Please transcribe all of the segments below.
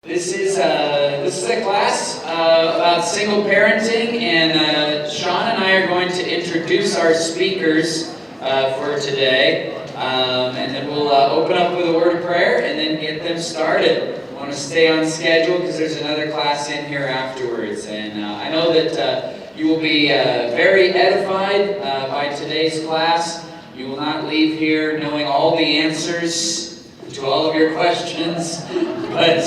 This is a class about single parenting, and Sean and I are going to introduce our speakers for today, and then we'll open up with a word of prayer and then get them started. I want to stay on schedule because there's another class in here afterwards, and I know that you will be very edified by today's class. You will not leave here knowing all the answers to all of your questions, but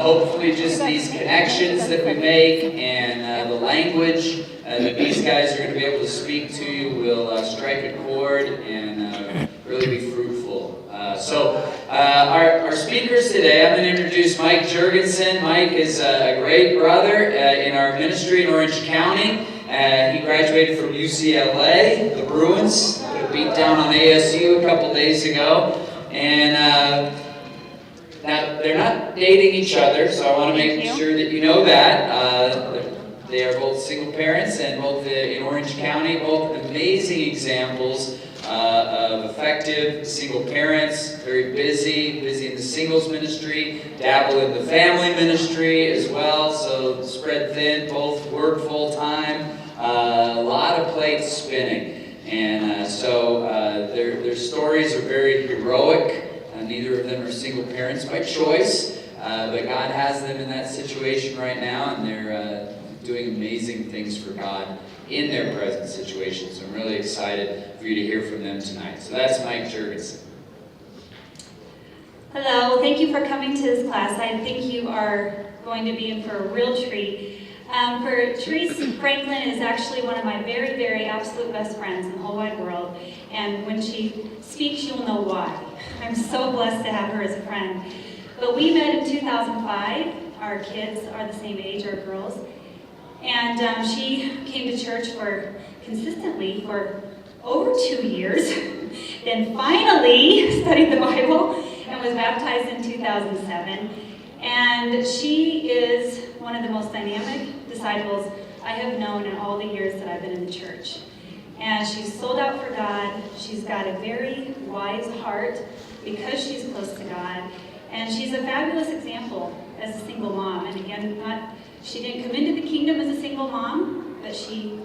hopefully just these connections that we make and the language that these guys are going to be able to speak to you will strike a chord and really be fruitful. Our speakers today, I'm going to introduce Mike Jurgensen. Mike is a great brother in our ministry in Orange County. He graduated from UCLA, the Bruins, beat down on ASU a couple days ago. And now, they're not dating each other, so I want to make sure that you know that. They are both single parents and both in Orange County, both amazing examples of effective single parents, very busy in the singles ministry, dabble in the family ministry as well, so spread thin, both work full time, a lot of plates spinning. And their stories are very heroic. Neither of them are single parents by choice, but God has them in that situation right now, and they're doing amazing things for God in their present situation. So I'm really excited for you to hear from them tonight. So that's Mike Jurgensen. Hello, thank you for coming to this class. I think you are going to be in for a real treat. Teresa Franklin is actually one of my very, very absolute best friends in the whole wide world, and when she speaks, you'll know why. I'm so blessed to have her as a friend. But we met in 2005. Our kids are the same age, our girls, and she came to church consistently for over 2 years, then finally studied the Bible and was baptized in 2007. And she is one of the most dynamic disciples I have known in all the years that I've been in the church. And she's sold out for God. She's got a very wise heart because she's close to God. And she's a fabulous example as a single mom. And again, she didn't come into the kingdom as a single mom, but she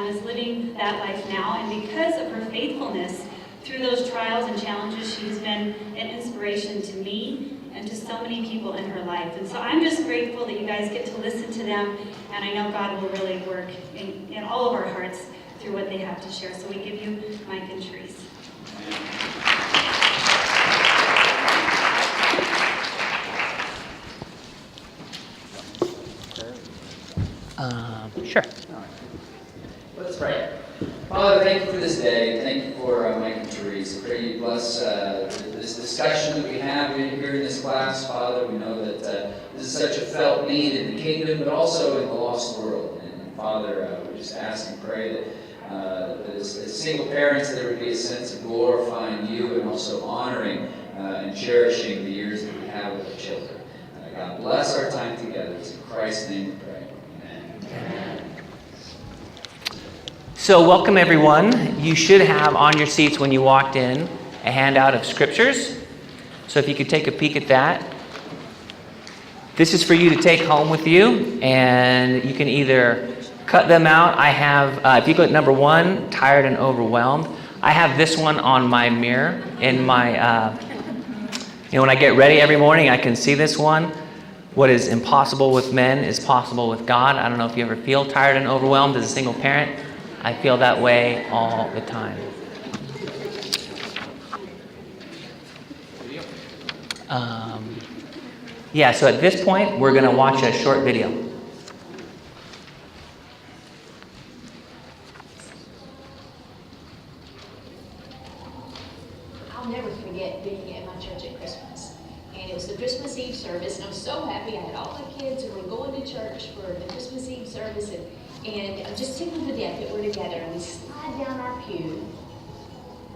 is living that life now. And because of her faithfulness through those trials and challenges, she's been an inspiration to me and to so many people in her life. And so I'm just grateful that you guys get to listen to them, and I know God will really work in all of our hearts through what they have to share. So we give you Mike and Teresa. Sure. All right. Let's pray. Father, thank you for this day. Thank you for Mike and Teresa. Pray you bless this discussion that we have here in this class. Father, we know that this is such a felt need in the kingdom, but also in the lost world. And Father, we just ask and pray that as single parents, there would be a sense of glorifying you and also honoring and cherishing the years that we have with our children. God bless our time together. It's in Christ's name we pray. Amen. So welcome everyone. You should have on your seats when you walked in a handout of scriptures. So if you could take a peek at that. This is for you to take home with you, and you can either cut them out. I have, if you go at number 1, tired and overwhelmed. I have this one on my mirror in my, when I get ready every morning, I can see this one. What is impossible with men is possible with God. I don't know if you ever feel tired and overwhelmed as a single parent. I feel that way all the time. So at this point, we're going to watch a short video. I'll never forget being at my church at Christmas. And it was the Christmas Eve service, and I was so happy. I had all my kids who were going to church for the Christmas Eve service, and I'm just tickled to death that we're together. And we slide down our pew,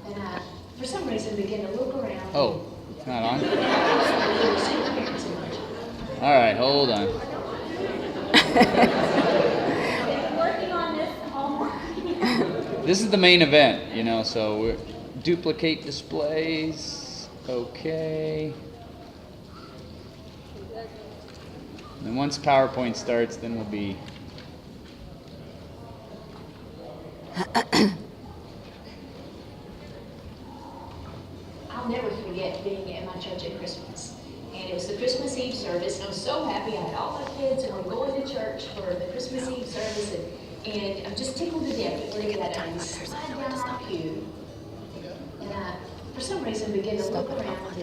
and I, for some reason, begin to look around. Oh, it's not on? There were single parents in my church. All right, hold on. I've been working on this all morning. This is the main event, so we're duplicate displays. Okay. And once PowerPoint starts, then we'll be. I'll never forget being at my church at Christmas. And it was the Christmas Eve service, and I was so happy. I had all my kids, and we're going to church for the Christmas Eve service, and I'm just tickled to death at looking at it. And we slide down our pew, and I, for some reason, began to look around,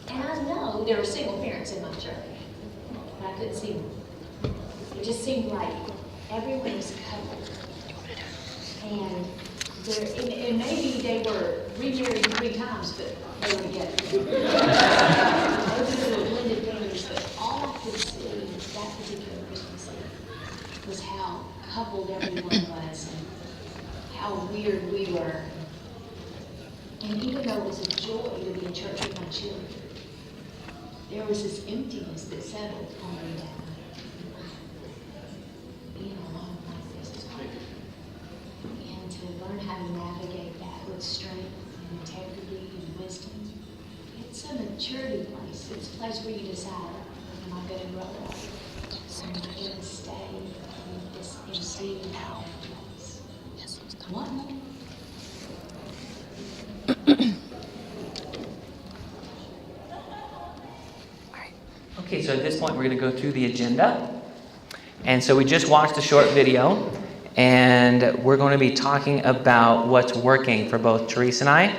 and I know there were single parents in my church, but I couldn't see them. It just seemed like everyone was coupled. And maybe they were remarried 3 times, but they were together. Those were blended families, but all I could see that particular Christmas Eve was how coupled everyone was and how weird we were. And even though it was a joy to be in church with my children, there was this emptiness that settled on me that night. Being alone like this is hard. And to learn how to navigate that with strength and integrity and wisdom. It's a maturity place. It's a place where you decide, am I going to grow up? Or am I going to stay in this empty place? What more? Okay, so at this point we're going to go through the agenda. And so we just watched a short video, and we're going to be talking about what's working for both Teresa and I.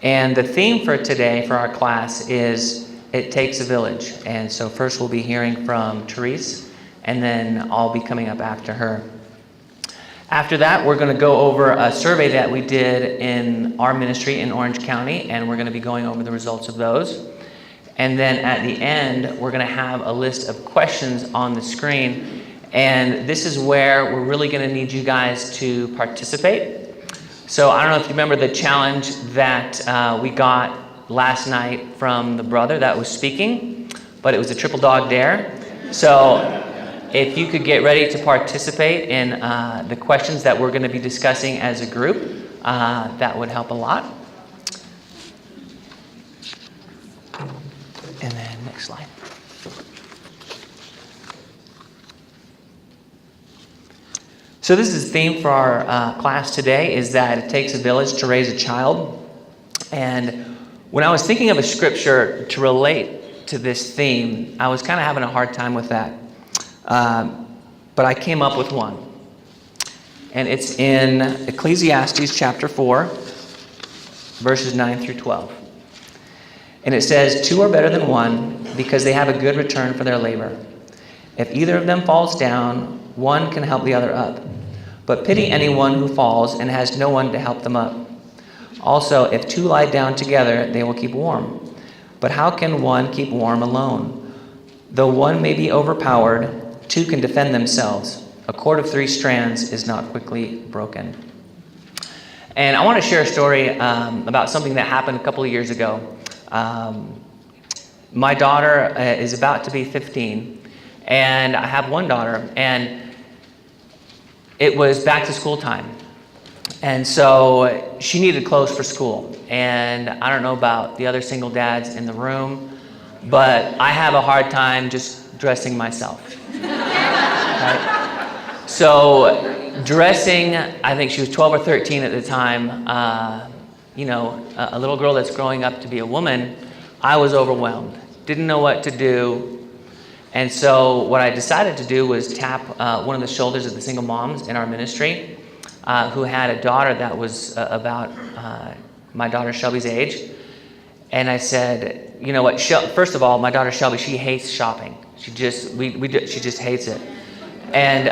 And the theme for today for our class is It Takes a Village. And so first we'll be hearing from Teresa, and then I'll be coming up after her. After that, we're going to go over a survey that we did in our ministry in Orange County, and we're going to be going over the results of those. And then at the end, we're going to have a list of questions on the screen. And this is where we're really going to need you guys to participate. So I don't know if you remember the challenge that we got last night from the brother that was speaking, but it was a triple dog dare. So if you could get ready to participate in the questions that we're going to be discussing as a group, that would help a lot. And then next slide. So this is the theme for our class today, is that it takes a village to raise a child. And when I was thinking of a scripture to relate to this theme, I was kind of having a hard time with that. But I came up with one. And it's in Ecclesiastes chapter 4, verses 9 through 12. And it says, 2 are better than 1 because they have a good return for their labor. If either of them falls down, one can help the other up. But pity anyone who falls and has no one to help them up. Also, if 2 lie down together, they will keep warm. But how can one keep warm alone? Though one may be overpowered, 2 can defend themselves. A cord of 3 strands is not quickly broken. And I want to share a story about something that happened a couple of years ago. My daughter is about to be 15, and I have one daughter, and it was back to school time. And so she needed clothes for school. And I don't know about the other single dads in the room, but I have a hard time just dressing myself. Right? So dressing, I think she was 12 or 13 at the time, a little girl that's growing up to be a woman, I was overwhelmed. Didn't know what to do. And so what I decided to do was tap one of the shoulders of the single moms in our ministry who had a daughter that was about my daughter Shelby's age. And I said, you know what, first of all, my daughter Shelby, she hates shopping. She just hates it. And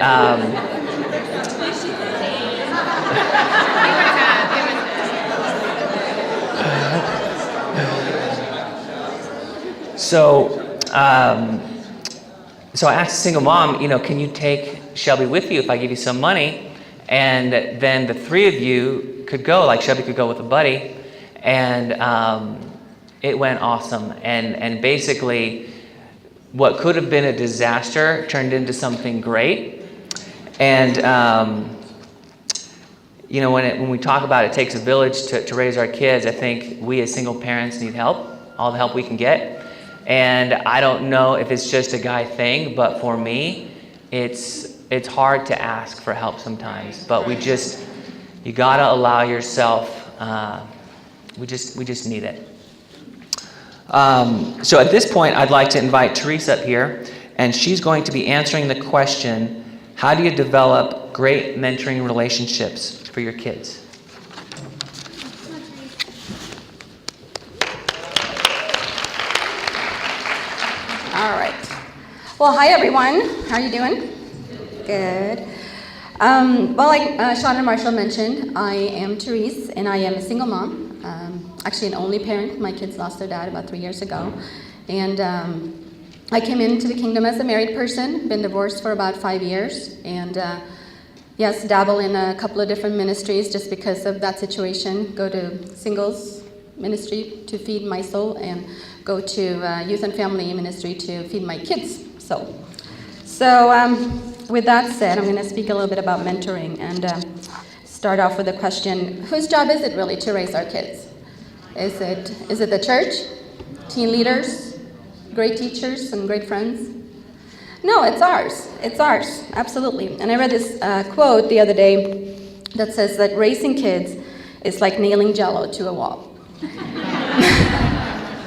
So I asked the single mom, can you take Shelby with you if I give you some money? And then the 3 of you could go, like Shelby could go with a buddy. And it went awesome. And basically, what could have been a disaster turned into something great. And, when we talk about it takes a village to raise our kids, I think we as single parents need help, all the help we can get. And I don't know if it's just a guy thing, but for me, it's hard to ask for help sometimes. But you gotta allow yourself. We just need it. So at this point, I'd like to invite Teresa up here, and she's going to be answering the question: how do you develop great mentoring relationships for your kids? All right. Well, hi everyone. How are you doing? Good. Like Sean and Marshall mentioned, I am Teresa, and I am a single mom. Actually, an only parent. My kids lost their dad about 3 years ago, and I came into the kingdom as a married person. Been divorced for about 5 years, and yes, dabble in a couple of different ministries just because of that situation. Go to singles ministry to feed my soul, and go to youth and family ministry to feed my kids' soul. So with that said, I'm going to speak a little bit about mentoring and start off with a question: whose job is it really to raise our kids? Is it the church, teen leaders, great teachers, and great friends? No, it's ours. It's ours, absolutely. And I read this quote the other day that says that raising kids is like nailing Jell-O to a wall.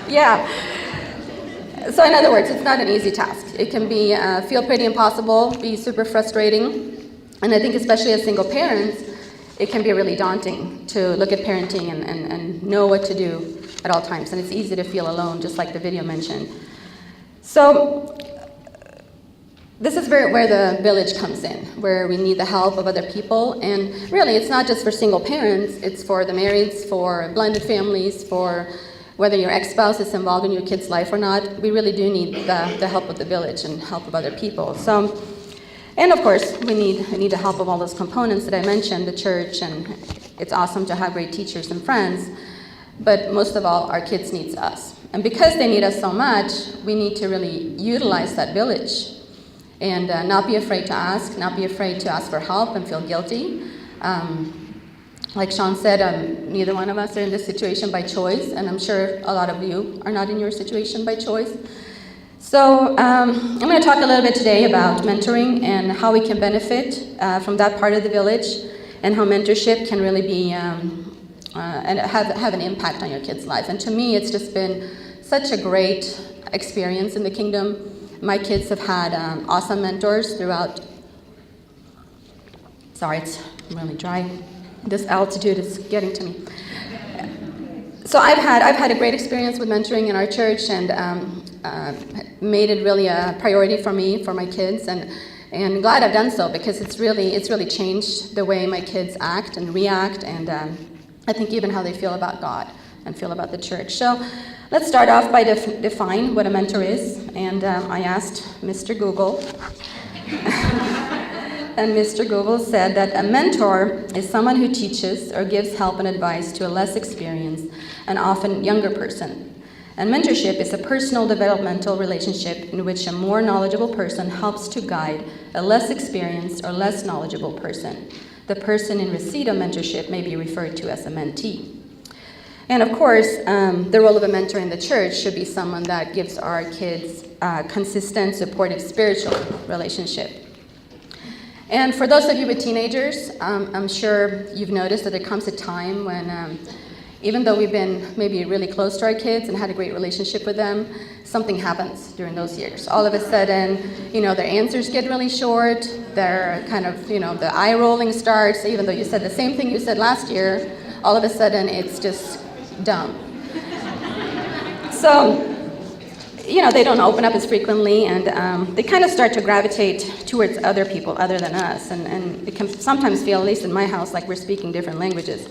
Yeah. So in other words, it's not an easy task. It can be feel pretty impossible, be super frustrating, and I think especially as single parents, it can be really daunting to look at parenting and know what to do at all times, and it's easy to feel alone, just like the video mentioned. So this is where the village comes in, where we need the help of other people, and really it's not just for single parents, it's for the marrieds, for blended families, for whether your ex-spouse is involved in your kid's life or not. We really do need the help of the village and help of other people. So, and of course, we need the help of all those components that I mentioned, the church, and it's awesome to have great teachers and friends, but most of all, our kids need us. And because they need us so much, we need to really utilize that village and not be afraid to ask for help and feel guilty. Like Sean said, neither one of us are in this situation by choice, and I'm sure a lot of you are not in your situation by choice. So I'm going to talk a little bit today about mentoring and how we can benefit from that part of the village, and how mentorship can really be and have an impact on your kid's life. And to me, it's just been such a great experience in the kingdom. My kids have had awesome mentors throughout. Sorry, it's really dry. This altitude is getting to me. So I've had a great experience with mentoring in our church, and made it really a priority for me, for my kids, and glad I've done so, because it's really changed the way my kids act and react, and I think even how they feel about God and feel about the church. So let's start off by define what a mentor is, and I asked Mr. Google. And Mr. Google said that a mentor is someone who teaches or gives help and advice to a less experienced and often younger person. And mentorship is a personal developmental relationship in which a more knowledgeable person helps to guide a less experienced or less knowledgeable person. The person in receipt of mentorship may be referred to as a mentee. And of course, the role of a mentor in the church should be someone that gives our kids a consistent, supportive spiritual relationship. And for those of you with teenagers, I'm sure you've noticed that there comes a time when, even though we've been maybe really close to our kids and had a great relationship with them, something happens during those years. All of a sudden, their answers get really short, they're kind of, the eye rolling starts, even though you said the same thing you said last year, all of a sudden it's just dumb. So, they don't open up as frequently, and they kind of start to gravitate towards other people other than us, and it can sometimes feel, at least in my house, like we're speaking different languages.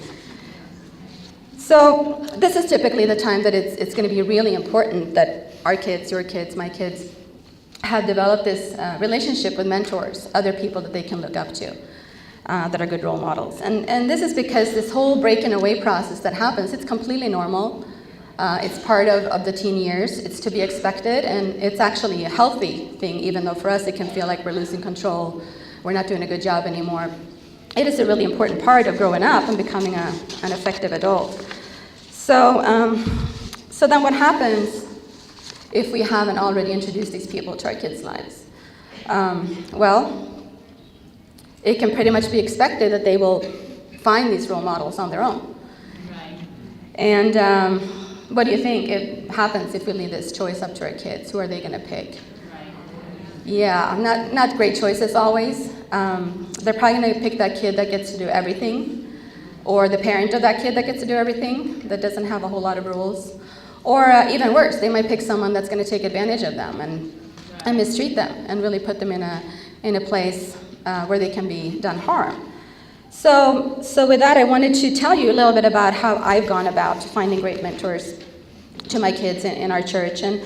So this is typically the time that it's going to be really important that our kids, your kids, my kids, have developed this relationship with mentors, other people that they can look up to, that are good role models. And this is because this whole breaking away process that happens, it's completely normal. It's part of the teen years. It's to be expected, and it's actually a healthy thing, even though for us it can feel like we're losing control, we're not doing a good job anymore. It is a really important part of growing up and becoming an effective adult. So then what happens if we haven't already introduced these people to our kids' lives? Well, it can pretty much be expected that they will find these role models on their own. Right. And what do you think it happens if we leave this choice up to our kids? Who are they going to pick? Right. Yeah, not great choices always. They're probably going to pick that kid that gets to do everything, or the parent of that kid that gets to do everything, that doesn't have a whole lot of rules. Or even worse, they might pick someone that's going to take advantage of them and mistreat them and really put them in a place where they can be done harm. So with that, I wanted to tell you a little bit about how I've gone about finding great mentors to my kids in our church. And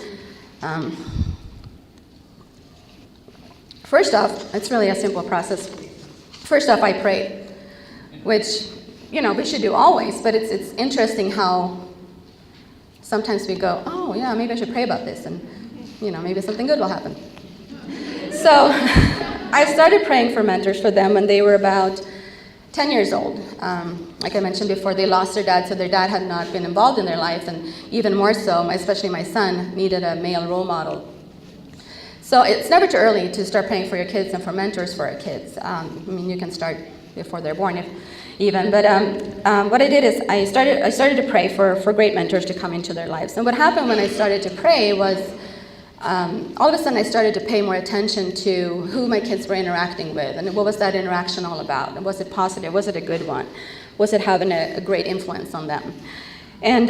first off, it's really a simple process. First off, I pray, which, we should do always, but it's interesting how sometimes we go, oh yeah, maybe I should pray about this, and maybe something good will happen. So I started praying for mentors for them when they were about 10 years old. Like I mentioned before, they lost their dad, so their dad had not been involved in their life, and even more so, especially my son, needed a male role model. So it's never too early to start praying for your kids and for mentors for our kids. You can start before they're born, but what I did is I started to pray for great mentors to come into their lives. And what happened when I started to pray was all of a sudden I started to pay more attention to who my kids were interacting with, and what was that interaction all about, and was it positive, was it a good one, was it having a great influence on them. And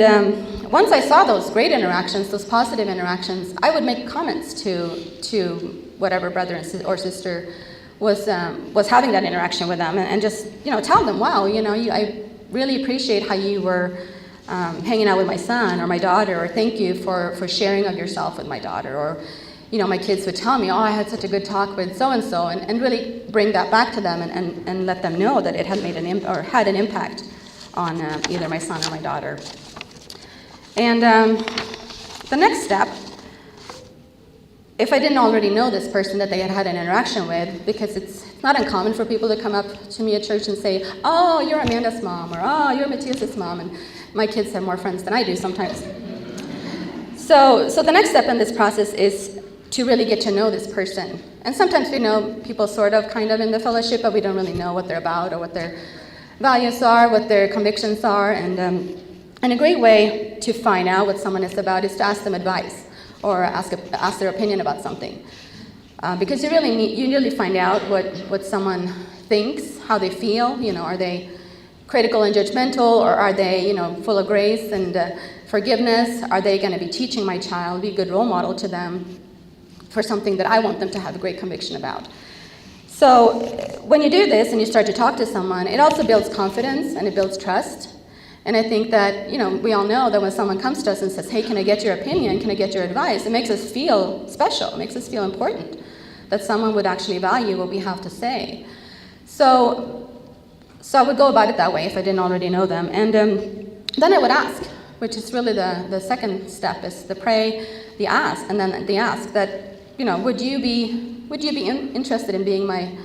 once I saw those great interactions, those positive interactions, I would make comments to whatever brother or sister was having that interaction with them, and just tell them, wow, I really appreciate how you were hanging out with my son or my daughter, or thank you for sharing of yourself with my daughter. Or my kids would tell me, oh, I had such a good talk with so-and-so, and really bring that back to them and let them know that it had made had an impact on either my son or my daughter. And the next step, if I didn't already know this person that they had an interaction with, because it's not uncommon for people to come up to me at church and say, oh, you're Amanda's mom, or oh, you're Matthias's mom, and my kids have more friends than I do sometimes. So the next step in this process is to really get to know this person. And sometimes we know people sort of, kind of in the fellowship, but we don't really know what they're about or what their values are, what their convictions are. And a great way to find out what someone is about is to ask them advice, or ask their opinion about something. Because you really find out what someone thinks, how they feel. Are they critical and judgmental, or are they full of grace and forgiveness? Are they going to be teaching my child, be a good role model to them for something that I want them to have a great conviction about? So when you do this and you start to talk to someone, it also builds confidence and it builds trust. And I think that, we all know that when someone comes to us and says, hey, can I get your opinion? Can I get your advice? It makes us feel special. It makes us feel important, that someone would actually value what we have to say. So I would go about it that way if I didn't already know them. And then I would ask, which is really the second step, is the pray, the ask, and then the ask that, would you be interested in being my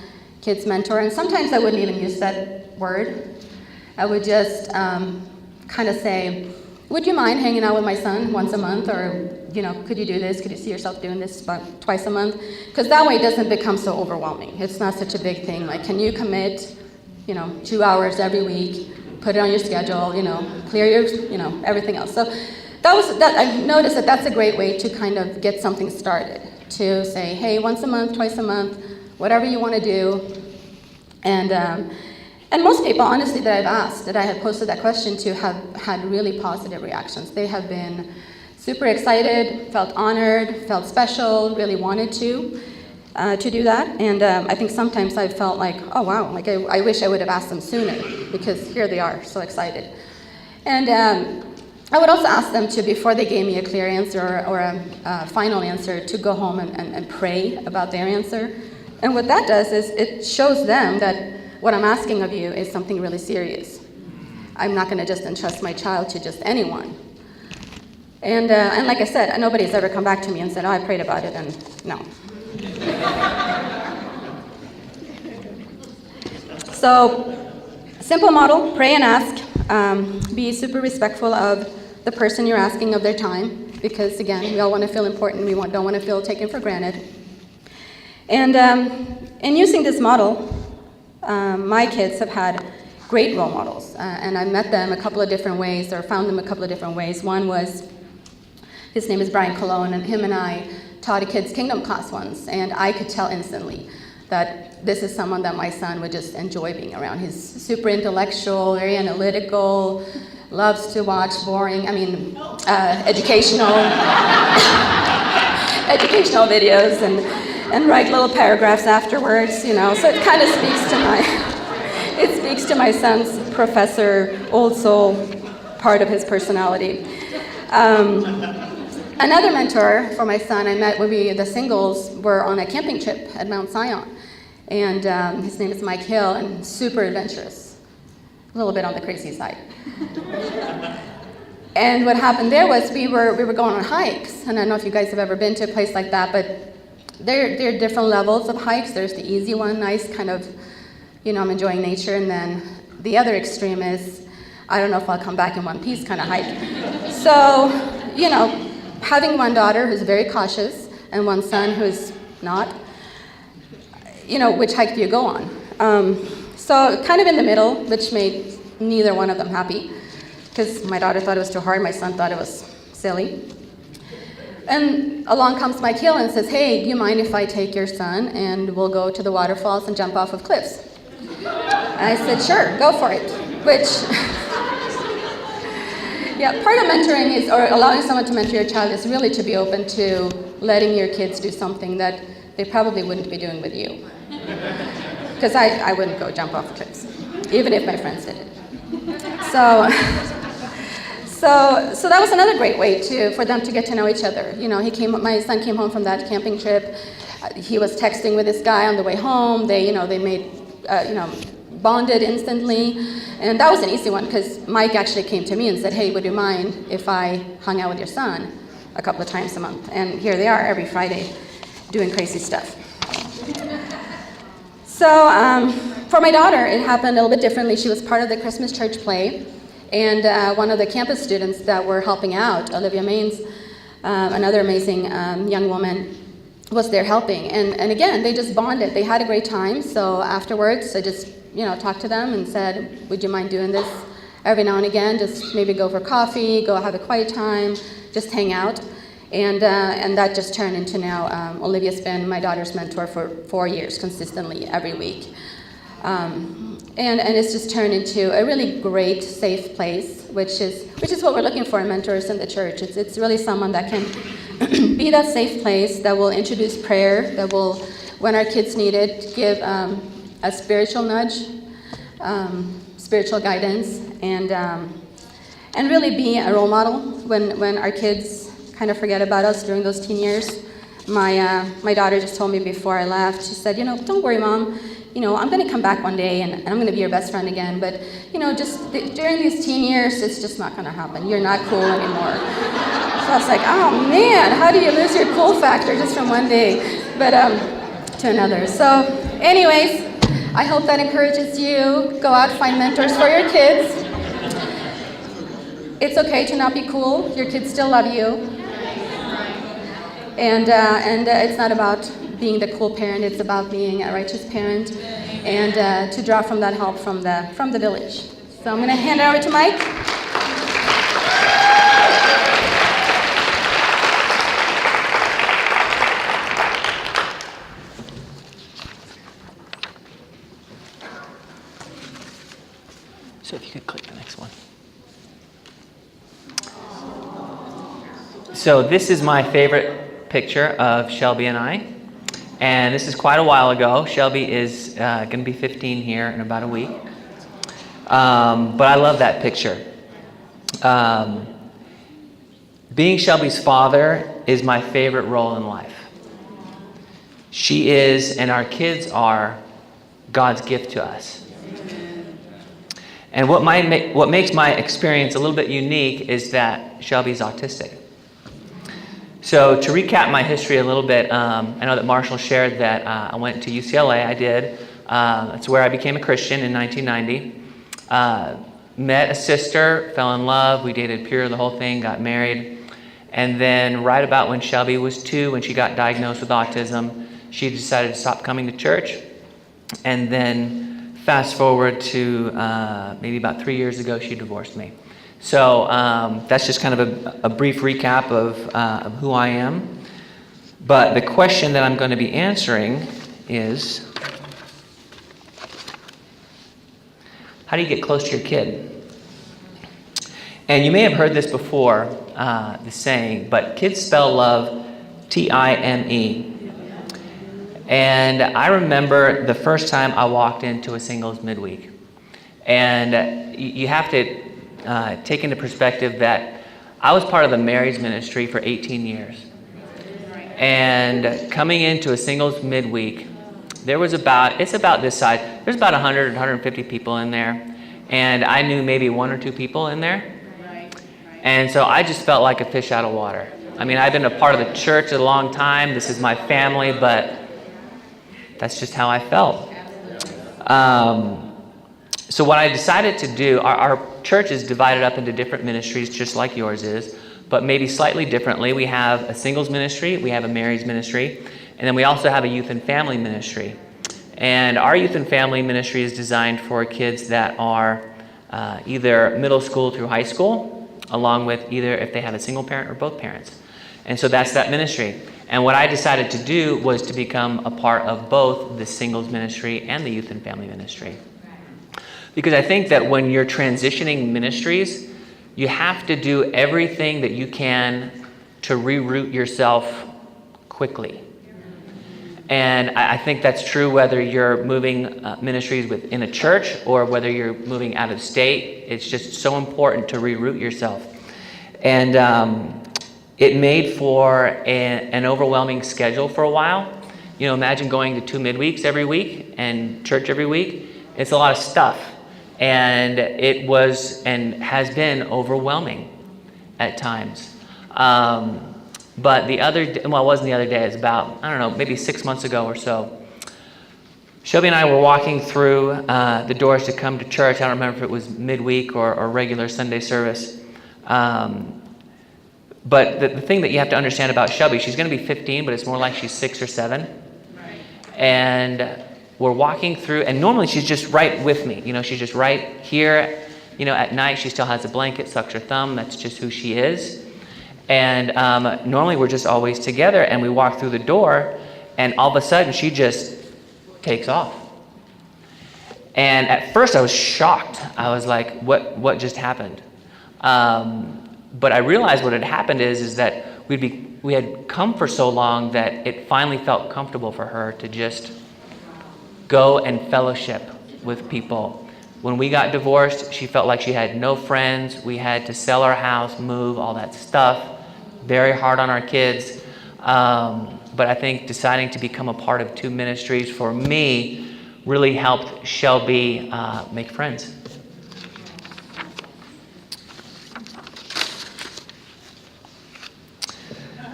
kid's mentor? And sometimes I wouldn't even use that word. I would just kind of say, would you mind hanging out with my son once a month? Or, could you do this? Could you see yourself doing this about twice a month? Because that way it doesn't become so overwhelming. It's not such a big thing. Like, can you commit, 2 hours every week, put it on your schedule, clear your, everything else. So I noticed that that's a great way to kind of get something started. To say, hey, once a month, twice a month, whatever you want to do. And most people, honestly, that I've asked, that I have posted that question to, have had really positive reactions. They have been super excited, felt honored, felt special, really wanted to do that. And I think sometimes I've felt like, oh, wow, like I wish I would have asked them sooner, because here they are, so excited. And I would also ask them to, before they gave me a clear answer or a final answer, to go home and pray about their answer. And what that does is it shows them that what I'm asking of you is something really serious. I'm not going to just entrust my child to just anyone. And like I said, nobody's ever come back to me and said, oh, I prayed about it, and no. So, simple model, pray and ask. Be super respectful of the person you're asking of their time, because, again, we all want to feel important. We don't want to feel taken for granted. And in using this model, my kids have had great role models, and I met them a couple of different ways, or found them a couple of different ways. One was, his name is Brian Colon, and him and I taught a kids' kingdom class once, and I could tell instantly that this is someone that my son would just enjoy being around. He's super intellectual, very analytical, loves to watch educational educational videos and write little paragraphs afterwards, so it kind of speaks to my son's professor, old soul part of his personality. Another mentor for my son I met when the singles were on a camping trip at Mount Zion. And his name is Mike Hill, and super adventurous, a little bit on the crazy side. And what happened there was we were going on hikes, and I don't know if you guys have ever been to a place like that, but there are different levels of hikes. There's the easy one, nice kind of, I'm enjoying nature, and then the other extreme is, I don't know if I'll come back in one piece kind of hike. So, having one daughter who's very cautious and one son who's not, which hike do you go on? So kind of in the middle, which made neither one of them happy, because my daughter thought it was too hard, my son thought it was silly. And along comes Mike Hill and says, hey, do you mind if I take your son and we'll go to the waterfalls and jump off of cliffs? And I said, sure, go for it, which, yeah, part of mentoring or allowing someone to mentor your child is really to be open to letting your kids do something that they probably wouldn't be doing with you. Because I wouldn't go jump off cliffs, even if my friends did it. So that was another great way for them to get to know each other. My son came home from that camping trip. He was texting with this guy on the way home. They made, bonded instantly. And that was an easy one because Mike actually came to me and said, hey, would you mind if I hung out with your son a couple of times a month? And here they are every Friday doing crazy stuff. So for my daughter, it happened a little bit differently. She was part of the Christmas church play, and one of the campus students that were helping out, Olivia Maine, another amazing young woman, was there helping. And again, they just bonded. They had a great time. So afterwards, I just talked to them and said, would you mind doing this every now and again? Just maybe go for coffee, go have a quiet time, just hang out. And that just turned into now, Olivia's been my daughter's mentor for 4 years, consistently, every week. And it's just turned into a really great, safe place, which is what we're looking for in mentors in the church. It's really someone that can be that safe place, that will introduce prayer, that will, when our kids need it, give a spiritual nudge, spiritual guidance, and really be a role model when our kids kind of forget about us during those teen years. My daughter just told me before I left, she said, don't worry, Mom, I'm going to come back one day and I'm going to be your best friend again, but, just during these teen years, it's just not going to happen. You're not cool anymore. So I was like, oh man, how do you lose your cool factor just from one day to another? So anyways, I hope that encourages you. Go out, find mentors for your kids. It's okay to not be cool. Your kids still love you. And it's not about being the cool parent. It's about being a righteous parent, and to draw from that help from the village. So I'm going to hand it over to Mike. So if you could click the next one. So this is my favorite picture of Shelby and I, and this is quite a while ago. Shelby is going to be 15 here in about a week, but I love that picture. Being Shelby's father is my favorite role in life. She is, and our kids are, God's gift to us. And what makes my experience a little bit unique is that Shelby's autistic. So to recap my history a little bit, I know that Marshall shared that I went to UCLA. I did. That's where I became a Christian in 1990. Met a sister, fell in love. We dated pure, the whole thing, got married. And then right about when Shelby was 2, when she got diagnosed with autism, she decided to stop coming to church. And then fast forward to maybe about 3 years ago, she divorced me. So that's just kind of a brief recap of who I am. But the question that I'm going to be answering is, how do you get close to your kid? And you may have heard this before, the saying, but kids spell love Time. And I remember the first time I walked into a singles midweek. And you have to take into perspective that I was part of the marriage ministry for 18 years. And coming into a singles midweek, it's about this size. There's about 100, 150 people in there. And I knew maybe 1 or 2 people in there. And so I just felt like a fish out of water. I mean, I've been a part of the church a long time. This is my family, but that's just how I felt. So what I decided to do, our church is divided up into different ministries, just like yours is, but maybe slightly differently. We have a singles ministry, we have a marriage ministry, and then we also have a youth and family ministry. And our youth and family ministry is designed for kids that are either middle school through high school, along with either if they have a single parent or both parents. And so that's that ministry. And what I decided to do was to become a part of both the singles ministry and the youth and family ministry. Because I think that when you're transitioning ministries, you have to do everything that you can to reroute yourself quickly. And I think that's true whether you're moving ministries within a church or whether you're moving out of state. It's just so important to reroute yourself. And it made for an overwhelming schedule for a while. You know, imagine going to 2 midweeks every week and church every week. It's a lot of stuff. And it was and has been overwhelming at times. But the other day, well, it wasn't the other day, it was about, I don't know, maybe 6 months ago or so. Shelby and I were walking through the doors to come to church. I don't remember if it was midweek or regular Sunday service. But the thing that you have to understand about Shelby, she's going to be 15, but it's more like she's 6 or 7. Right. And we're walking through, and normally she's just right with me. You know, she's just right here. You know, at night she still has a blanket, sucks her thumb. That's just who she is. And normally we're just always together, and we walk through the door, and all of a sudden she just takes off. And at first I was shocked. I was like, what just happened? But I realized what had happened is that we had come for so long that it finally felt comfortable for her to just go and fellowship with people. When we got divorced, she felt like she had no friends. We had to sell our house, move, all that stuff. Very hard on our kids. But I think deciding to become a part of 2 ministries for me really helped Shelby make friends.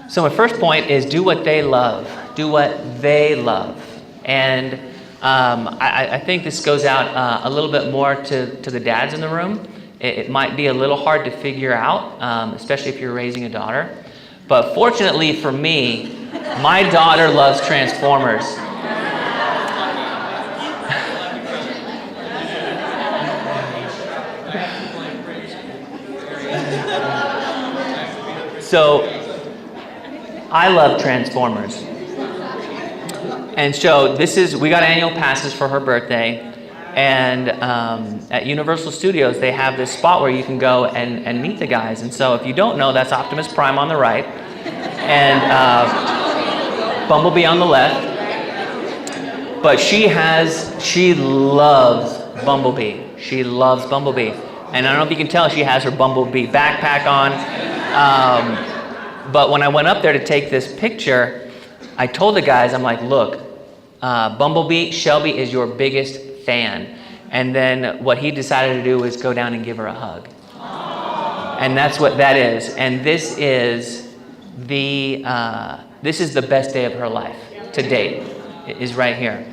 So my first point is do what they love. Do what they love. And I think this goes out a little bit more to the dads in the room. It might be a little hard to figure out, especially if you're raising a daughter. But fortunately for me, my daughter loves Transformers. So I love Transformers. And so we got annual passes for her birthday. And at Universal Studios, they have this spot where you can go and meet the guys. And so if you don't know, that's Optimus Prime on the right and Bumblebee on the left. But she loves Bumblebee. She loves Bumblebee. And I don't know if you can tell, she has her Bumblebee backpack on. But when I went up there to take this picture, I told the guys, I'm like, look, Bumblebee, Shelby is your biggest fan. And then what he decided to do was go down and give her a hug. And that's what that is. And this is the best day of her life to date, is right here.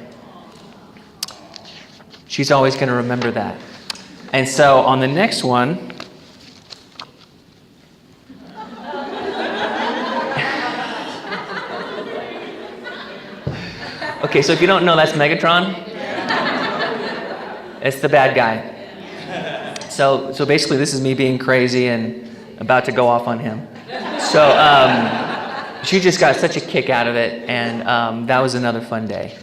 She's always going to remember that. And so on the next one, Okay, so if you don't know, that's Megatron. It's the bad guy. So basically, this is me being crazy and about to go off on him. So she just got such a kick out of it, and that was another fun day.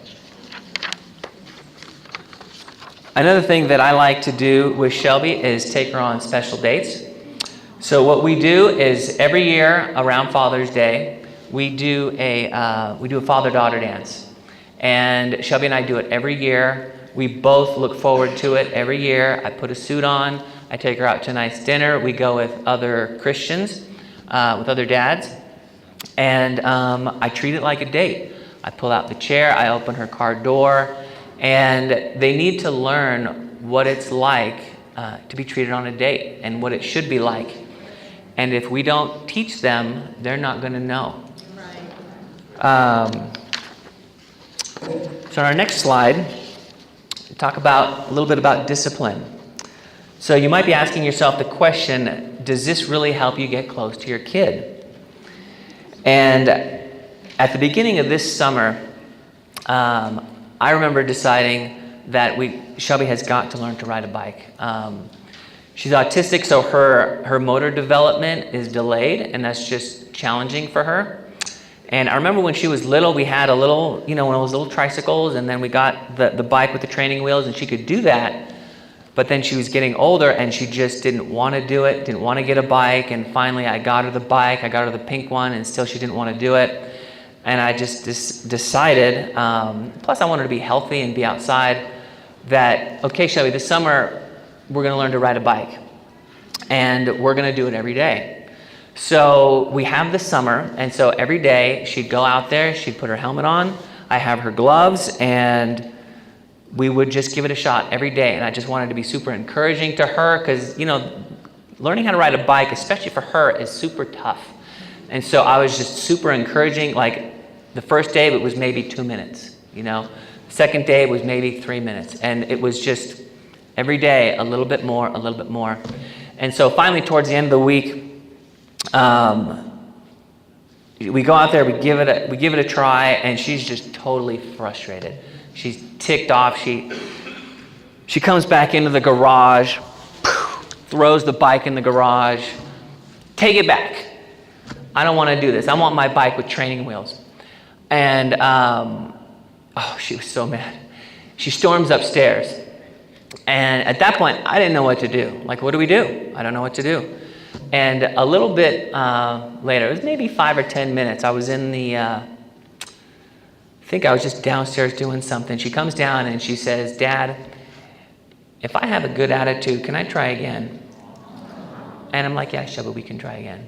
Another thing that I like to do with Shelby is take her on special dates. So what we do is every year around Father's Day, we do a father-daughter dance, and Shelby and I do it every year. We both look forward to it every year. I put a suit on. I take her out to a nice dinner. We go with other Christians, with other dads, and I treat it like a date. I pull out the chair. I open her car door, and they need to learn what it's like to be treated on a date and what it should be like. And if we don't teach them, they're not going to know. So on our next slide, talk about a little bit about discipline. So you might be asking yourself the question, does this really help you get close to your kid? And at the beginning of this summer, I remember deciding that Shelby has got to learn to ride a bike. She's autistic, so her motor development is delayed, and that's just challenging for her. And I remember when she was little, we had a little, one of those little tricycles, and then we got the bike with the training wheels, and she could do that. But then she was getting older, and she just didn't want to do it, didn't want to get a bike. And finally, I got her the bike. I got her the pink one, and still she didn't want to do it. And I just decided, plus I wanted to be healthy and be outside, that, okay, Shelby, this summer, we're going to learn to ride a bike. And we're going to do it every day. So we have the summer, and so every day she'd go out there, she'd put her helmet on, I have her gloves, and we would just give it a shot every day. And I just wanted to be super encouraging to her because, learning how to ride a bike, especially for her, is super tough. And so I was just super encouraging. Like the first day, it was maybe 2 minutes, Second day was maybe 3 minutes. And it was just every day a little bit more, a little bit more. And so finally, towards the end of the week, we go out there, we give it a try, and she's just totally frustrated. She's ticked off. She comes back into the garage, throws the bike in the garage. Take it back. I don't want to do this. I want my bike with training wheels. And she was so mad. She storms upstairs. And at that point, I didn't know what to do. Like, what do we do? I don't know what to do. And a little bit later, it was maybe 5 or 10 minutes, I was in I think I was just downstairs doing something. She comes down and she says, Dad, if I have a good attitude, can I try again? And I'm like, yeah, Shelby, we can try again.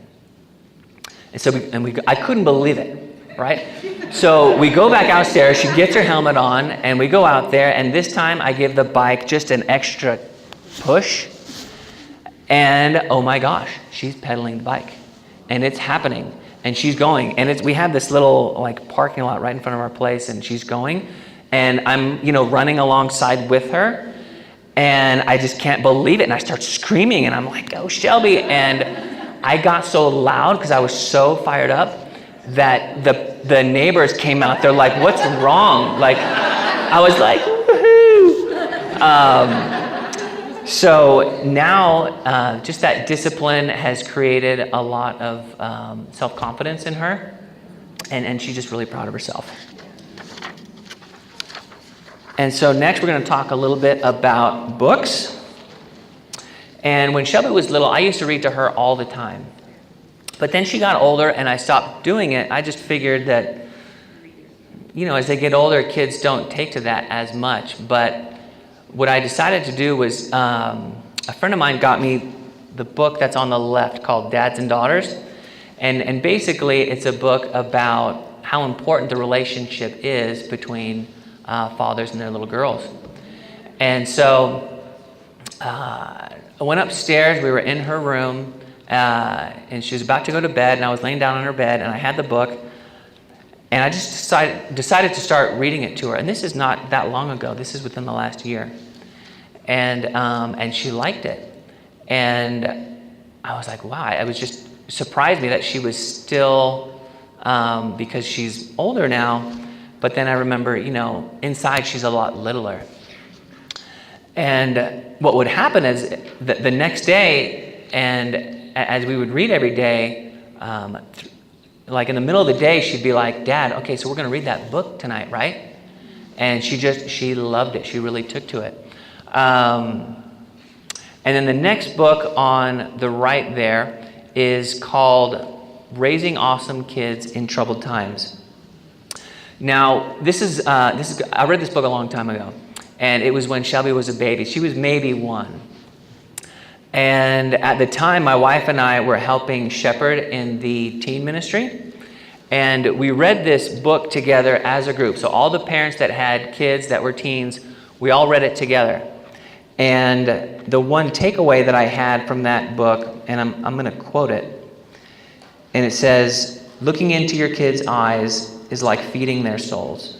And so I couldn't believe it, right? So we go back outstairs, she gets her helmet on, and we go out there, and this time I give the bike just an extra push. And oh my gosh, she's pedaling the bike, and it's happening, and she's going, and we have this little parking lot right in front of our place, and she's going, and I'm running alongside with her, and I just can't believe it, and I start screaming, and I'm like, oh Shelby, and I got so loud because I was so fired up that the neighbors came out. They're like, what's wrong? I was like, woohoo. So now, just that discipline has created a lot of self-confidence in her, and she's just really proud of herself. And so next we're going to talk a little bit about books. And when Shelby was little, I used to read to her all the time. But then she got older, and I stopped doing it. I just figured that, as they get older, kids don't take to that as much. But what I decided to do was, a friend of mine got me the book that's on the left called Dads and Daughters. And basically, it's a book about how important the relationship is between fathers and their little girls. And so I went upstairs. We were in her room, and she was about to go to bed, and I was laying down on her bed, and I had the book. And I just decided to start reading it to her. And this is not that long ago. This is within the last year. And she liked it. And I was like, wow. It was just surprised me that she was still, because she's older now, But then I remember, inside she's a lot littler. And what would happen is the next day, and as we would read every day, like in the middle of the day, she'd be like, Dad, okay, so we're going to read that book tonight, right? And she loved it. She really took to it. And then the next book on the right there is called Raising Awesome Kids in Troubled Times. Now, I read this book a long time ago, and it was when Shelby was a baby. She was maybe 1. And at the time, my wife and I were helping shepherd in the teen ministry, and we read this book together as a group. So all the parents that had kids that were teens, we all read it together. And the one takeaway that I had from that book, and I'm going to quote it, and it says, "Looking into your kids' eyes is like feeding their souls."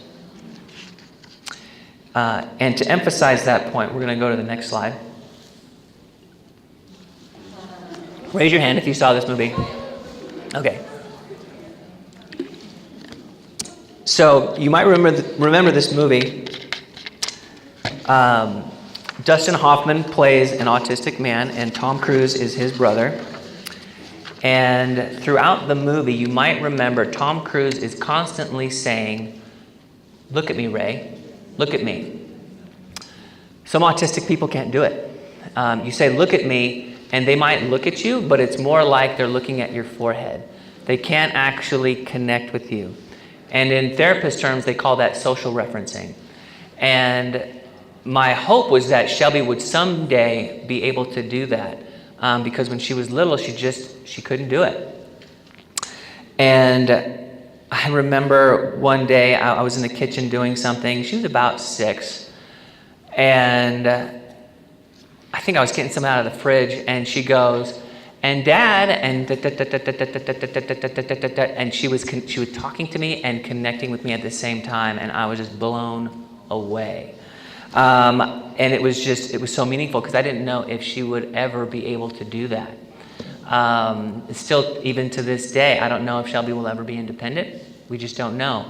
And to emphasize that point, we're going to go to the next slide. Raise your hand if you saw this movie. Okay. So you might remember this movie. Dustin Hoffman plays an autistic man, and Tom Cruise is his brother. And throughout the movie, you might remember Tom Cruise is constantly saying, "Look at me, Ray. Look at me." Some autistic people can't do it. You say, "Look at me," and they might look at you, but it's more like they're looking at your forehead. They can't actually connect with you. And in therapist terms, they call that social referencing. And my hope was that Shelby would someday be able to do that, because when she was little, she couldn't do it. And I remember one day I was in the kitchen doing something. She was about 6, and I think I was getting something out of the fridge, and she goes, "And Dad," and she was talking to me and connecting with me at the same time, and I was just blown away. And it was so meaningful because I didn't know if she would ever be able to do that. Still, even to this day, I don't know if Shelby will ever be independent. We just don't know.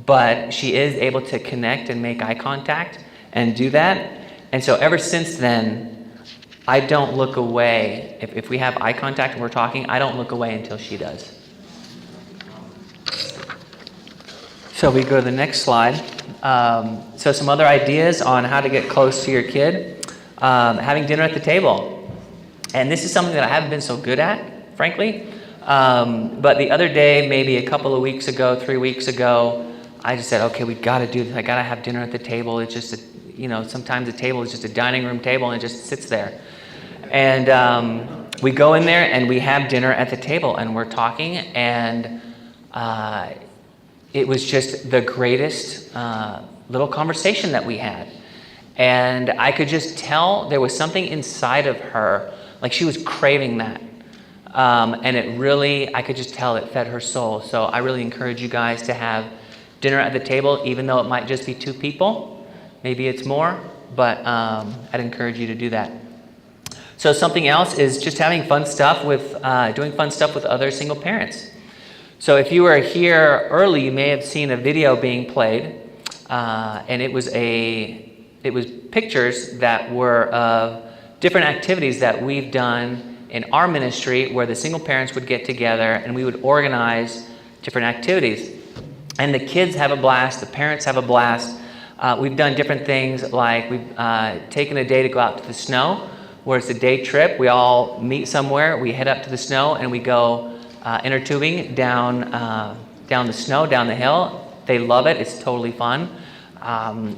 But she is able to connect and make eye contact and do that. And so ever since then, I don't look away. If we have eye contact and we're talking, I don't look away until she does. So we go to the next slide. So some other ideas on how to get close to your kid. Having dinner at the table. And this is something that I haven't been so good at, frankly. But the other day, maybe a couple of weeks ago, 3 weeks ago, I just said, okay, we got to do this. I got to have dinner at the table. It's just, sometimes the table is just a dining room table and it just sits there. And we go in there and we have dinner at the table and we're talking, and it was just the greatest little conversation that we had. And I could just tell there was something inside of her, like she was craving that. And it really, I could just tell it fed her soul. So I really encourage you guys to have dinner at the table, even though it might just be 2 people. Maybe it's more, but I'd encourage you to do that. So something else is just having fun stuff doing fun stuff with other single parents. So if you were here early, you may have seen a video being played, and it was pictures that were of different activities that we've done in our ministry, where the single parents would get together and we would organize different activities. And the kids have a blast, the parents have a blast. We've done different things, like we've taken a day to go out to the snow, where it's a day trip. We all meet somewhere, we head up to the snow, and we go inner tubing down the snow, down the hill. They love it. It's totally fun.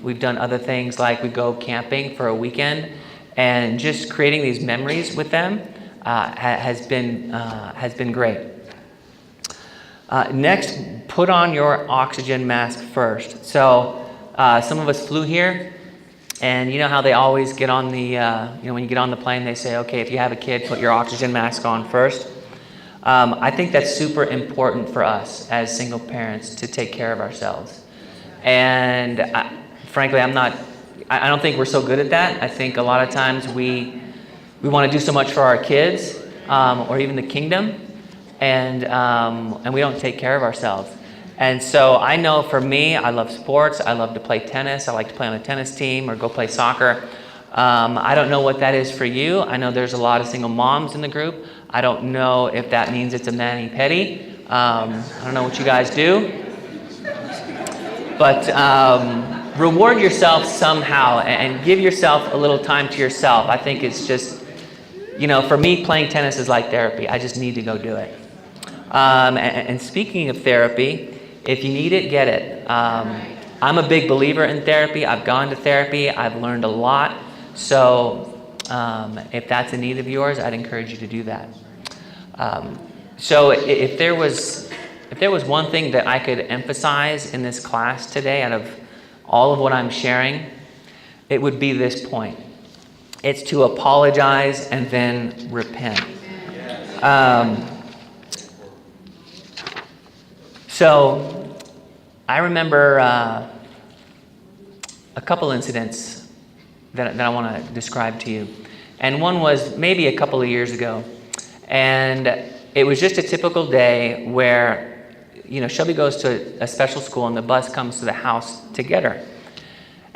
We've done other things, like we go camping for a weekend, and just creating these memories with them has been great. Next, put on your oxygen mask first. So some of us flew here, and you know how they always get on the, when you get on the plane, they say, okay, if you have a kid, put your oxygen mask on first. I think that's super important for us as single parents to take care of ourselves. And frankly, I don't think we're so good at that. I think a lot of times we want to do so much for our kids, or even the kingdom, and we don't take care of ourselves. And so I know for me, I love sports. I love to play tennis. I like to play on a tennis team or go play soccer. I don't know what that is for you. I know there's a lot of single moms in the group. I don't know if that means it's a mani-pedi. I don't know what you guys do. But reward yourself somehow and give yourself a little time to yourself. I think it's just, for me, playing tennis is like therapy. I just need to go do it. And speaking of therapy, if you need it, get it. I'm a big believer in therapy. I've gone to therapy. I've learned a lot. So if that's a need of yours, I'd encourage you to do that. So if there was one thing that I could emphasize in this class today out of all of what I'm sharing, it would be this point. It's to apologize and then repent. So I remember a couple incidents that I want to describe to you. And one was maybe a couple of years ago. And it was just a typical day where, Shelby goes to a special school and the bus comes to the house to get her.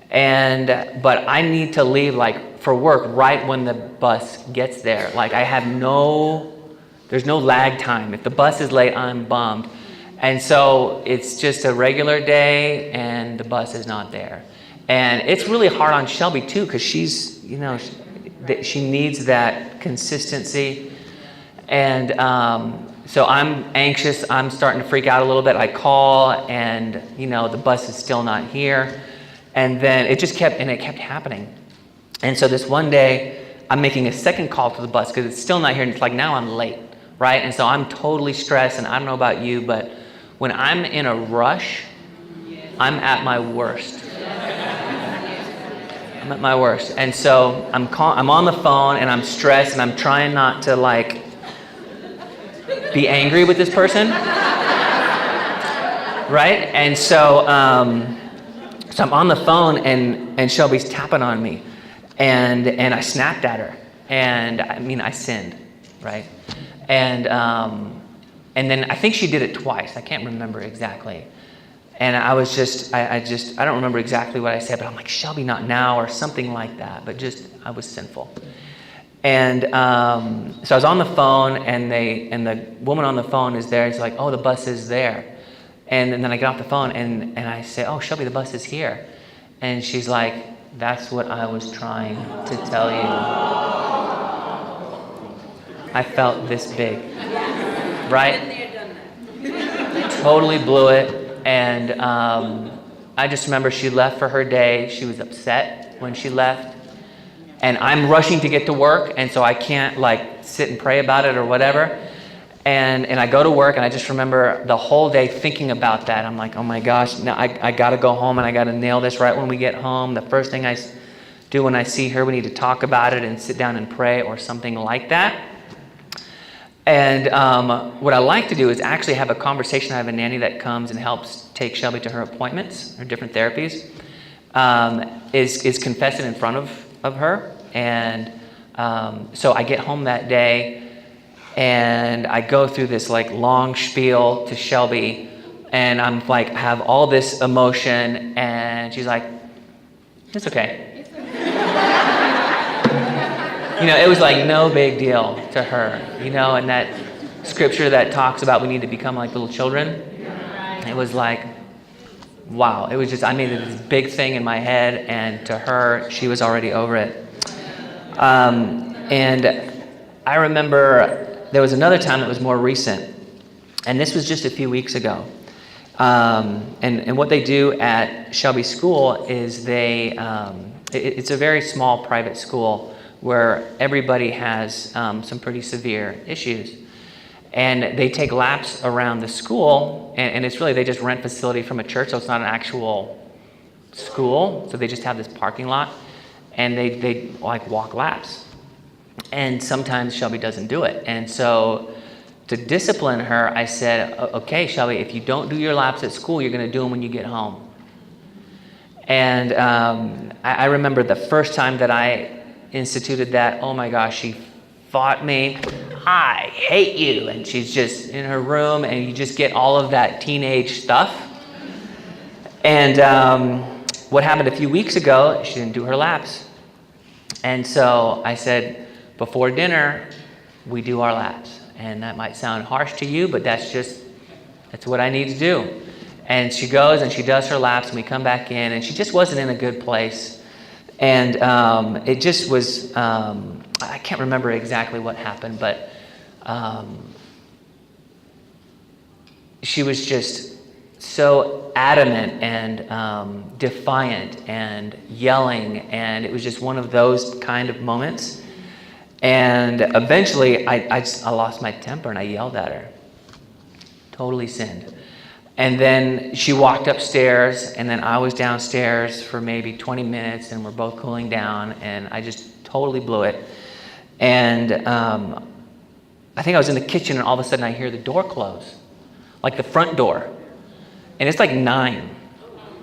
But I need to leave for work right when the bus gets there. There's no lag time. If the bus is late, I'm bummed. And so it's just a regular day and the bus is not there. And it's really hard on Shelby too, because she's, she needs that consistency. And so I'm anxious. I'm starting to freak out a little bit. I call and, the bus is still not here. And then it kept happening. And so this one day, I'm making a second call to the bus because it's still not here. And it's now I'm late, right? And so I'm totally stressed. And I don't know about you, but when I'm in a rush, I'm at my worst. I'm at my worst. And so I'm on the phone and I'm stressed and I'm trying not to be angry with this person. Right? And so I'm on the phone and Shelby's tapping on me. And I snapped at her. And I sinned, right? And then I think she did it twice. I can't remember exactly. And I was I don't remember exactly what I said, but I'm like, Shelby, not now, or something like that. But I was sinful. And so I was on the phone, and the woman on the phone is there. It's like, oh, the bus is there. And then I get off the phone, and I say, oh, Shelby, the bus is here. And she's like, that's what I was trying to tell you. I felt this big. Right? Totally blew it. And I just remember she left for her day. She was upset when she left. And I'm rushing to get to work, and so I can't sit and pray about it or whatever. And I go to work, and I just remember the whole day thinking about that. I'm like, oh my gosh, now I got to go home, and I got to nail this right when we get home. The first thing I do when I see her, we need to talk about it and sit down and pray or something like that. And what I like to do is actually have a conversation. I have a nanny that comes and helps take Shelby to her appointments, her different therapies, is confess it in front of her. And so I get home that day, and I go through this long spiel to Shelby, and I'm have all this emotion, and she's like, it's okay. It was no big deal to her, and that scripture that talks about we need to become like little children. It was wow. It was just, I made this big thing in my head, and to her, she was already over it. And I remember there was another time that was more recent, and this was just a few weeks ago. And what they do at Shelby School is it's a very small private school where everybody has some pretty severe issues. And they take laps around the school, and it's really, they just rent facility from a church, so it's not an actual school. So they just have this parking lot, and they walk laps. And sometimes Shelby doesn't do it. And so to discipline her, I said, okay, Shelby, if you don't do your laps at school, you're going to do them when you get home. And I remember the first time that I instituted that, oh my gosh, she fought me, I hate you. And she's just in her room, and you just get all of that teenage stuff. And what happened a few weeks ago, she didn't do her laps. And so I said, before dinner, we do our laps. And that might sound harsh to you, but that's what I need to do. And she goes and she does her laps, and we come back in, and she just wasn't in a good place. And it just was, I can't remember exactly what happened, but she was just so adamant and defiant and yelling, and it was just one of those kind of moments. And eventually I lost my temper and I yelled at her. Totally sinned. And then she walked upstairs, and then I was downstairs for maybe 20 minutes, and we're both cooling down, and I just totally blew it. And I think I was in the kitchen, and all of a sudden I hear the door close, like the front door. And it's like 9,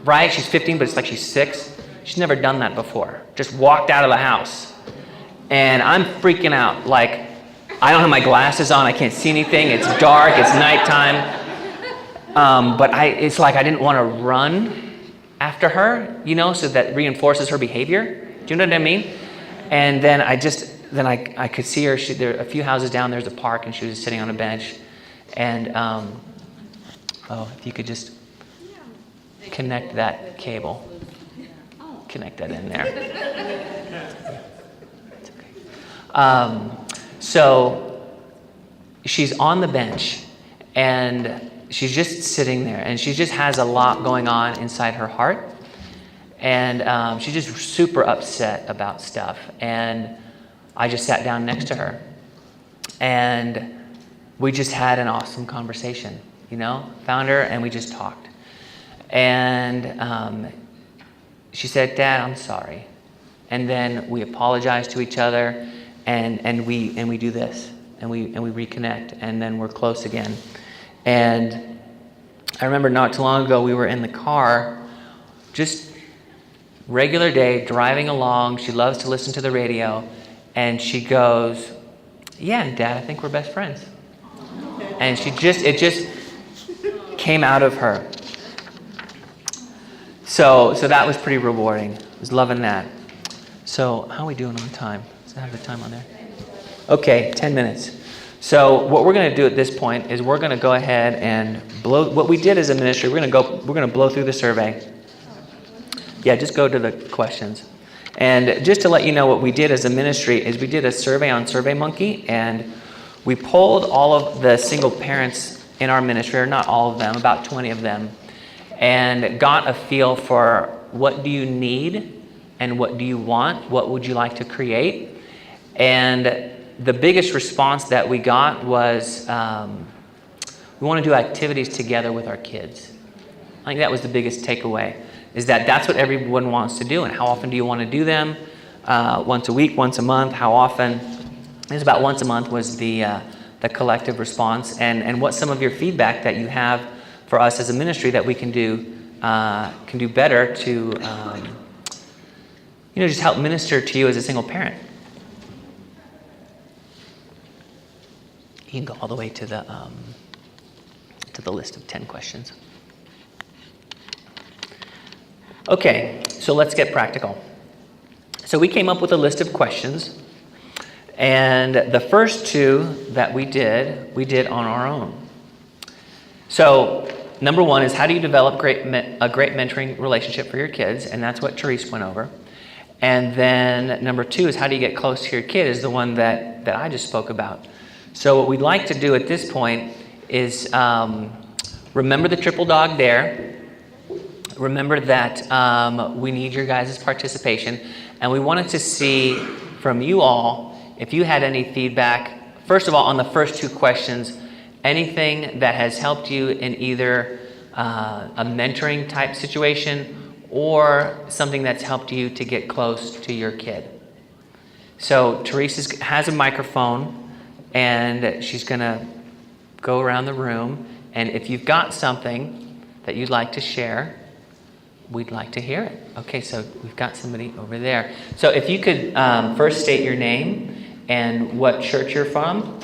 right? She's 15, but it's like she's 6. She's never done that before. Just walked out of the house. And I'm freaking out. Like, I don't have my glasses on. I can't see anything. It's dark. It's nighttime. But it's like I didn't want to run after her, so that reinforces her behavior. Do you know what I mean? And then I could see her. There a few houses down, there's a park, and she was sitting on a bench. And, if you could just connect that cable. Connect that in there. It's okay. So she's on the bench, and she's just sitting there, and she just has a lot going on inside her heart. And she's just super upset about stuff. And I just sat down next to her, and we just had an awesome conversation, found her, and we just talked. And she said, "Dad, I'm sorry." And then we apologize to each other, and we do this, and we reconnect, and then we're close again. And I remember not too long ago, we were in the car, just regular day, driving along. She loves to listen to the radio, and she goes, "Yeah, Dad, I think we're best friends." And it just came out of her. So that was pretty rewarding. I was loving that. So how are we doing on time? Does that have the time on there? Okay, 10 minutes. So what we're going to do at this point is we're going to go ahead and blow. What we did as a ministry, we're going to blow through the survey. Yeah, just go to the questions. And just to let you know, what we did as a ministry is we did a survey on SurveyMonkey, and we polled all of the single parents in our ministry, or not all of them, about 20 of them, and got a feel for what do you need and what do you want, what would you like to create. And the biggest response that we got was we want to do activities together with our kids. I think that was the biggest takeaway, is that that's what everyone wants to do. And how often do you want to do them? Once a week, once a month, how often? It was about once a month was the collective response. And what's some of your feedback that you have for us as a ministry that we can do better to just help minister to you as a single parent? You can go all the way to the list of 10 questions. Okay, so let's get practical. So we came up with a list of questions, and the first 2 that we did on our own. So number 1 is, how do you develop a great mentoring relationship for your kids? And that's what Teresa went over. And then number 2 is, how do you get close to your kid, is the one that I just spoke about. So what we'd like to do at this point is remember the triple dog dare. Remember that we need your guys' participation. And we wanted to see from you all if you had any feedback. First of all, on the first 2 questions, anything that has helped you in either a mentoring type situation or something that's helped you to get close to your kid. So Teresa has a microphone, and she's going to go around the room. And if you've got something that you'd like to share, we'd like to hear it. Okay, so we've got somebody over there. So if you could first state your name and what church you're from,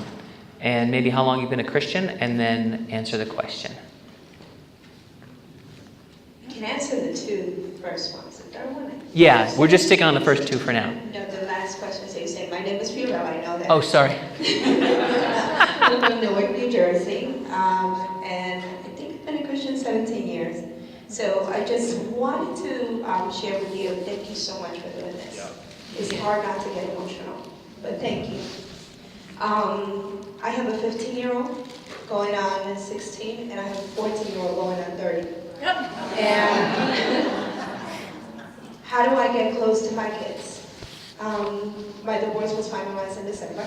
and maybe how long you've been a Christian, and then answer the question. I can answer the two first ones. The third one? Yeah, we're just sticking on the first two for now. No, the last question. So you say, my name is Fiorella, I know that. Oh, sorry. I'm from Newark, New Jersey, and I think I've been a Christian 17 years. So I just wanted to share with you, thank you so much for doing this. It's hard not to get emotional, but thank you. I have a 15-year-old going on 16, and I have a 14-year-old going on 30. And how do I get close to my kids? My divorce was finalized in December,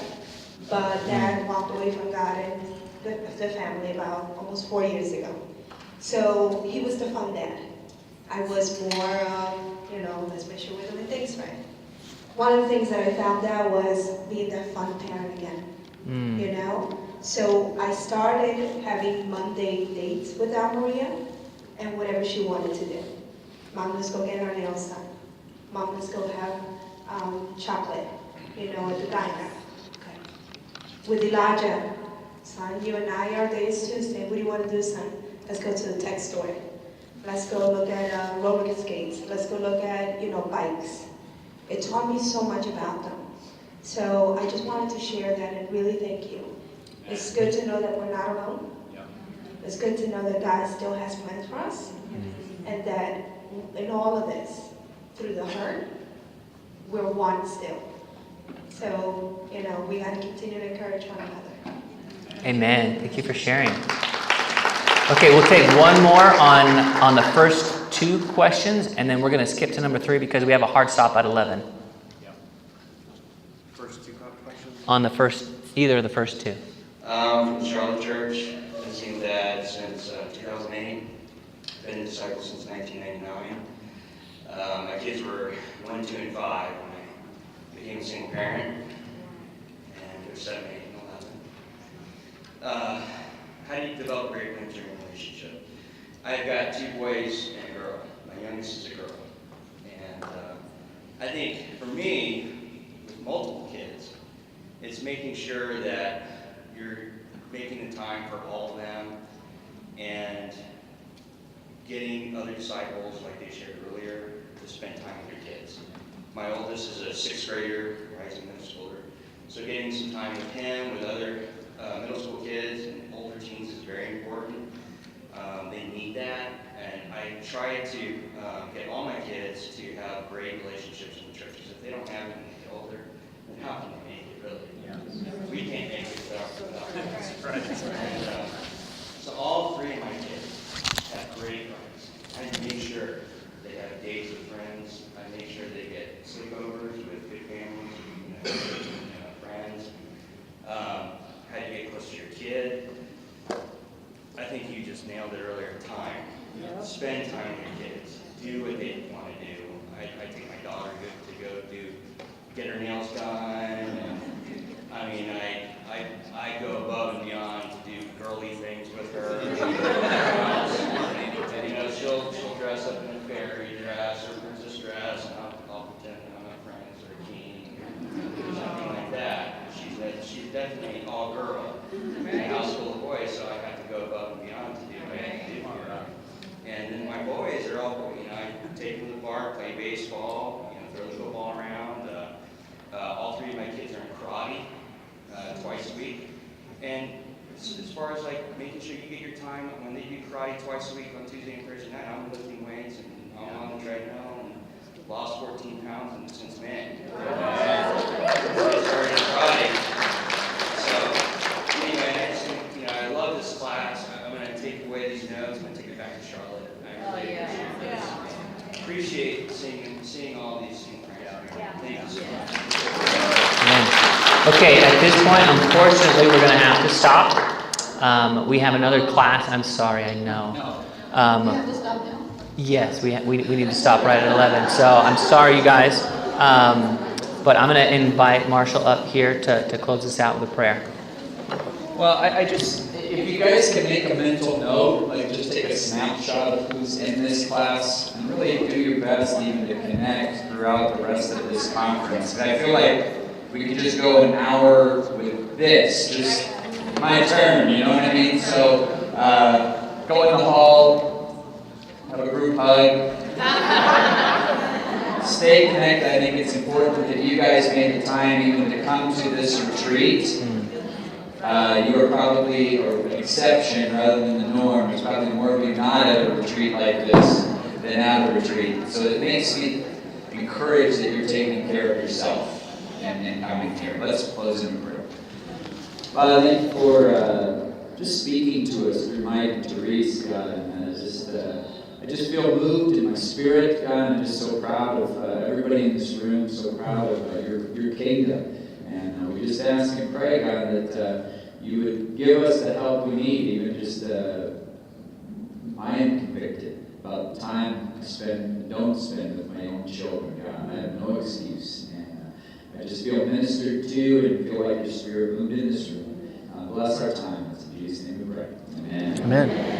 but Dad walked away from God and the family about almost 4 years ago. So he was the fun dad. I was more, let's make sure we're doing things right. One of the things that I found out was being that fun parent again, So I started having Monday dates with Aunt Maria and whatever she wanted to do. Mom, let's go get our nails done. Mom, let's go have chocolate, at the diner. Okay. With Elijah, son, you and I, our day is Tuesday. What do you want to do, son? Let's go to the tech store. Let's go look at roller skates. Let's go look at, bikes. It taught me so much about them. So I just wanted to share that and really thank you. It's good to know that we're not alone. It's good to know that God still has plans for us. And that in all of this, through the hurt, we're one still. So, we got to continue to encourage one another. Amen. Thank you for sharing. Okay, we'll take one more on the first two questions, and then we're going to skip to number 3 because we have a hard stop at 11. First two questions? On the first, either of the first two. From the Charlotte Church, I've seen Dad since 2008. Been a disciple since 1999. My kids were 1, 2, and 5 when I became a single parent, and they're 7, 8, and 11. How do you develop a great mentoring relationship? I've got 2 boys and a girl. My youngest is a girl. And I think for me, with multiple kids, it's making sure that you're making the time for all of them and getting other disciples, like they shared earlier, to spend time with your kids. My oldest is a 6th grader, rising middle schooler. So getting some time with him, with other middle school kids and older teens is very important. They need that, and I try to get all my kids to have great relationships in the church, because if they don't have it when they get older, then how can they make it, really? We can't make it without them. And, so all 3 of my kids have great friends. I make sure they have dates with friends. I make sure they get sleepovers with good families, friends. How do you get close to your kid? I think you just nailed it earlier. Time. Spend time with your kids. Do what they want to do. I take my daughter to go get her nails done. And, I go above and beyond to do girly things with her. She'll dress up in a fairy dress or princess dress, and I'll pretend I'm a prince or a king or something like that. She's definitely all girl. I'm in a house full of boys, so I have to go above and beyond to do what I have to do here. And then my boys are all, I take them to the park, play baseball, throw the football around. All 3 of my kids are in karate twice a week. And as far as making sure you get your time, when they do karate twice a week on Tuesday and Thursday night, I'm lifting weights and I'm on the treadmill and lost 14 pounds since May. I started karate. So anyway, I just think, I love this class. I'm going to take away these notes. I'm going to take it back to Charlotte. I really appreciate seeing all these things. Thank you so much. Okay, at this point, unfortunately, we're going to have to stop. We have another class. I'm sorry, I know. We have to stop now? Yes, we need to stop right at 11. So I'm sorry, you guys. But I'm going to invite Marshall up here to close this out with a prayer. Well, I just, if you guys can make a mental note, just take a snapshot of who's in this class, and really do your best even to connect throughout the rest of this conference. And I feel like we could just go an hour with this, just my turn, you know what I mean? So, go in the hall, have a group hug. Stay connected. I think it's important that you guys made the time even to come to this retreat. You are probably, or an exception rather than the norm. There's probably more of you not at a retreat like this than at a retreat. So it makes me encouraged that you're taking care of yourself and coming here. Let's close in prayer. Father, thank you for just speaking to us through Mike and Teresa, God, and I just feel moved in my spirit, God, and I'm just so proud of everybody in this room, so proud of your kingdom. And we just ask and pray, God, that you would give us the help we need, even just, I am convicted about the time I spend and don't spend with my own children, God. I have no excuse. And I just feel ministered to and feel like your spirit moved in this room. Bless our time. In Jesus' name we pray. Amen. Amen.